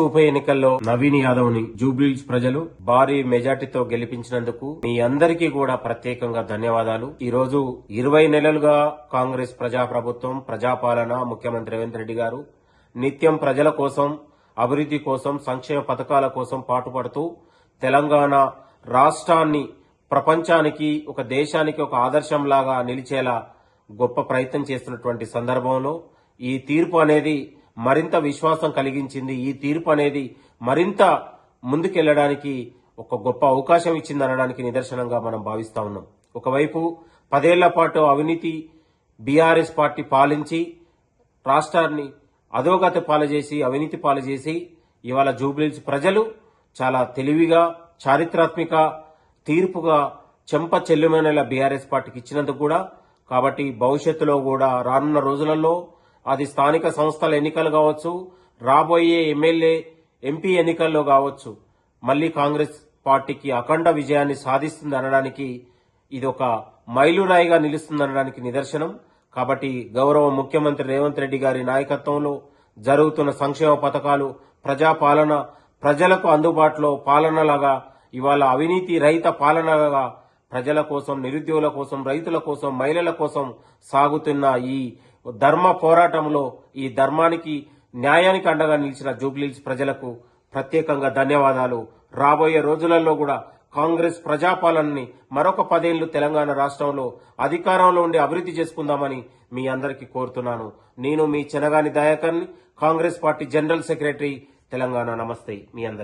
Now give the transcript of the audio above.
ఉప ఎన్నికల్లో నవీన్ యాదవ్ ని జూబ్లీహిల్స్ ప్రజలు భారీ మెజార్టీతో గెలిపించినందుకు మీ అందరికీ కూడా ప్రత్యేకంగా ధన్యవాదాలు. ఈ రోజు 20 నెలలుగా కాంగ్రెస్ ప్రజాప్రభుత్వం ప్రజాపాలన ముఖ్యమంత్రి రేవంత్ రెడ్డి గారు నిత్యం ప్రజల కోసం, అభివృద్ధి కోసం, సంక్షేమ పథకాల కోసం పాటుపడుతూ తెలంగాణ రాష్ట్రాన్ని ప్రపంచానికి, ఒక దేశానికి ఒక ఆదర్శంలాగా నిలిచేలా గొప్ప ప్రయత్నం చేస్తున్నటువంటి సందర్భంలో ఈ తీర్పు అనేది మరింత విశ్వాసం కలిగించింది. ఈ తీర్పు అనేది మరింత ముందుకెళ్లడానికి ఒక గొప్ప అవకాశం ఇచ్చిందనడానికి నిదర్శనంగా మనం భావిస్తా ఉన్నాం. ఒకవైపు 10 ఏళ్ల పాటు అవినీతి బీఆర్ఎస్ పార్టీ పాలించి రాష్ట్రాన్ని అధోగతి పాలజేసి, అవినీతి పాలజేసి ఇవాళ జూబ్లీహిల్స్ ప్రజలు చాలా తెలివిగా, చారిత్రాత్మక తీర్పుగా చెంప చెల్లుమనేలా బీఆర్ఎస్ పార్టీకి ఇచ్చినందుకు కూడా, కాబట్టి భవిష్యత్తులో కూడా రానున్న రోజులలో అది స్థానిక సంస్థల ఎన్నికలు కావచ్చు, రాబోయే ఎమ్మెల్యే ఎంపీ ఎన్నికల్లో కావచ్చు, మళ్లీ కాంగ్రెస్ పార్టీకి అఖండ విజయాన్ని సాధిస్తుంది అనడానికి ఇది ఒక మైలురాయిగా నిలుస్తుందనడానికి నిదర్శనం. కాబట్టి గౌరవ ముఖ్యమంత్రి రేవంత్ రెడ్డి గారి నాయకత్వంలో జరుగుతున్న సంక్షేమ పథకాలు, ప్రజాపాలన, ప్రజలకు అందుబాటులో పాలనలాగా ఇవాళ అవినీతి రహిత పాలనగా ప్రజల కోసం, నిరుద్యోగుల కోసం, రైతుల కోసం, మహిళల కోసం సాగుతున్న ఈ ధర్మ పోరాటంలో ఈ ధర్మానికి, న్యాయానికి అండగా నిలిచిన జూబ్లీహిల్స్ ప్రజలకు ప్రత్యేకంగా ధన్యవాదాలు. రాబోయే రోజులలో కూడా కాంగ్రెస్ ప్రజాపాలనని మరొక 10 ఏళ్లు తెలంగాణ రాష్ట్రంలో అధికారంలో ఉండి అభివృద్ధి చేసుకుందామని మీ అందరికీ కోరుతున్నాను. నేను మీ చెనగాని దయాకర్ని, Congress party general secretary, Telangana. నమస్తే మీ అందరికీ.